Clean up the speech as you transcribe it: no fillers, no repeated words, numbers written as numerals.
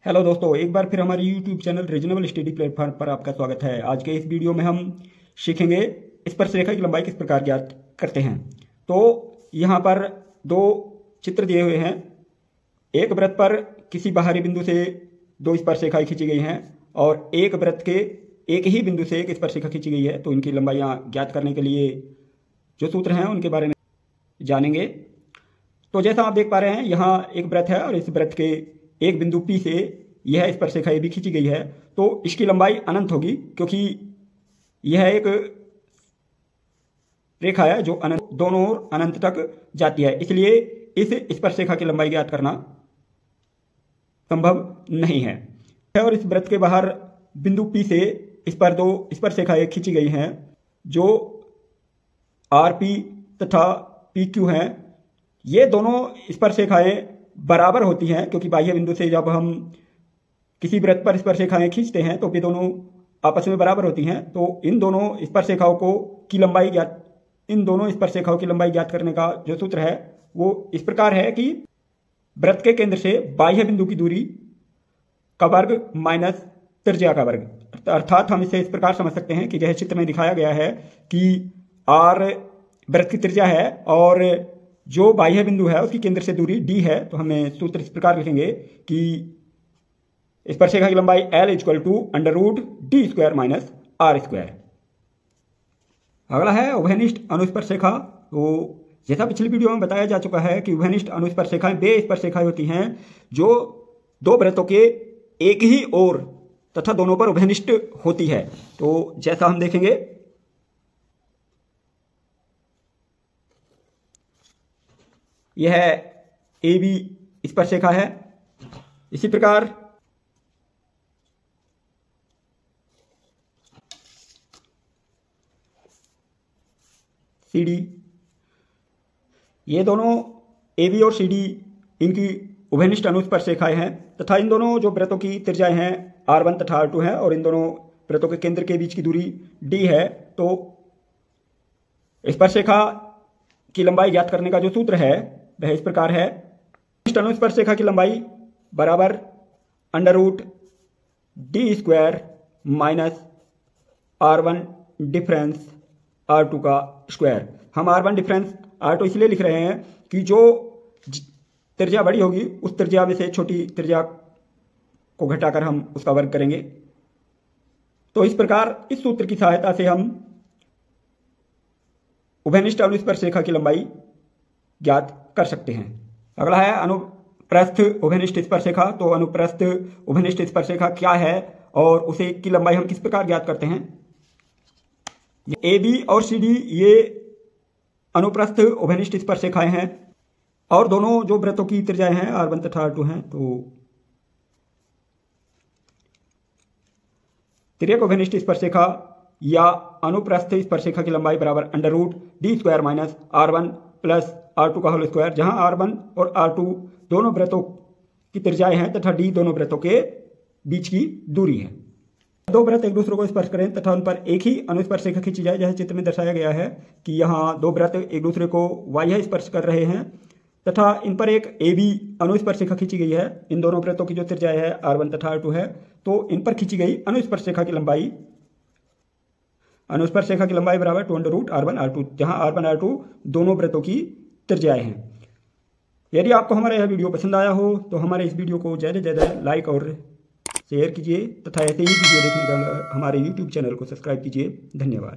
Hello दोस्तों, एक बार फिर हमारे YouTube channel reasonable study platform पर आपका स्वागत है। आज के इस वीडियो में हम सीखेंगे स्पर्शरेखा की लंबाई किस प्रकार ज्ञात करते हैं। तो यहाँ पर दो चित्र दिए हुए हैं। एक वृत्त पर किसी बाहरी बिंदु से दो स्पर्शरेखाएं खींची गई हैं और एक वृत्त के एक ही बिंदु से एक स्पर्शरेखा खींची गई है। तो इनकी लंबाइयाँ ज्ञात करने के लिए जो सूत्र हैं उनके बारे में जानेंगे। तो जैसा आप देख पा रहे हैं, यहाँ एक वृत्त है और इस वृत्त के एक बिंदु P से यह स्पर्शरेखा भी खींची गई है। तो इसकी लंबाई अनंत होगी, क्योंकि यह एक रेखा है जो अनंत दोनों ओर अनंत तक जाती है। इसलिए इस स्पर्शरेखा की लंबाई ज्ञात करना संभव नहीं है। और इस वृत्त के बाहर बिंदु P से इस पर दो स्पर्शरेखाएं खींची गई हैं जो RP तथा PQ हैं। ये दोनों स्पर्शरेखाएं बराबर होती हैं, क्योंकि बाह्य बिंदु से जब हम किसी वृत्त पर स्पर्शरेखाएं खींचते हैं तो वे दोनों आपस में बराबर होती हैं। तो इन दोनों स्पर्शरेखाओं की लंबाई ज्ञात करने का जो सूत्र है वो इस प्रकार है कि वृत्त के केंद्र से बाह्य बिंदु की दूरी का वर्ग माइनस त्रिज्या का वर्ग। अर्थात हम इसे इस प्रकार समझ सकते हैं कि जैसे चित्र में दिखाया गया है कि R वृत्त की त्रिज्या है और जो बाह्य बिंदु है उसकी केंद्र से दूरी d है। तो हमें सूत्र इस प्रकार लिखेंगे कि स्पर्शरेखा की लंबाई L = √d² माइनस r²। अगला है उभयनिष्ठ अनुस्पर्शरेखा। तो जैसा पिछली वीडियो में बताया जा चुका है कि उभयनिष्ठ अनुस्पर्शरेखाएं वे स्पर्शरेखाएं होती हैं जो दो वृत्तों के एक ही ओर तथा दोनों पर उभयनिष्ठ होती है। तो जैसा हम देखेंगे, यह AB स्पर्शरेखा है। इसी प्रकार CD, ये दोनों AB और CD इनकी उभयनिष्ठ अनुस्पर्शरेखाएं हैं तथा इन दोनों जो वृत्तों की त्रिज्याएं हैं R1 तथा R2 हैं और इन दोनों वृत्तों के केंद्र के बीच की दूरी D है। तो स्पर्शरेखा की लंबाई ज्ञात करने का जो सूत्र है वह इस प्रकार है। अनुस्पर्शरेखा की लंबाई बराबर √d² minus R1 difference R2 का स्क्वायर। हम R1 डिफरेंस R2 इसलिए लिख रहे हैं कि जो त्रिज्या बड़ी होगी उस त्रिज्या में से छोटी त्रिज्या को घटाकर हम उसका वर्ग करेंगे। तो इस प्रकार इस सूत्र की सहायता से हम उभयनिष्ठ अनुस्पर्शरेखा की लंबाई ज्ञात कर सकते हैं। अगला है अनुप्रस्थ उभयनिष्ठ स्पर्शरेखा। तो अनुप्रस्थ उभयनिष्ठ स्पर्शरेखा क्या है और उसे की लंबाई हम किस प्रकार ज्ञात करते हैं। AB और CD ये अनुप्रस्थ उभयनिष्ठ स्पर्शरेखाएं हैं और दोनों जो वृत्तों की त्रिज्याएं हैं R1 तथा R2 हैं। तो तिर्यक उभयनिष्ठ स्पर्शरेखा या अनुप्रस्थ स्पर्शरेखा की लंबाई बराबर √d² minus R1 plus R2 का होल स्क्वायर, जहां R1 और R2 दोनों वृत्तों की त्रिज्याएं हैं तथा d दोनों वृत्तों के बीच की दूरी है। दो वृत्त एक दूसरे को स्पर्श करें तथा उन पर एक ही अनुस्पर्शरेखा खींची जाए। जैसे चित्र में दर्शाया गया है कि यहाँ दो वृत्त एक दूसरे को बाह्य स्पर्श कर रहे हैं तथा इन पर एक AB अनुस्पर्शरेखा खींची गई है। इन दोनों वृत्तों की जो त्रिज्याएं है R1 तथा R2 है, तो इन पर खींची गई अनुस्पर्शरेखा की लंबाई बराबर 2√R1 R2, जहां R1 R2 दोनों वृत्तों की त्रिज्याएं हैं। यदि आपको हमारा यह वीडियो पसंद आया हो तो हमारे इस वीडियो को ज़्यादा से ज़्यादा लाइक और शेयर कीजिए तथा ऐसे ही वीडियो देखने के लिए हमारे YouTube चैनल को सब्सक्राइब कीजिए। धन्यवाद।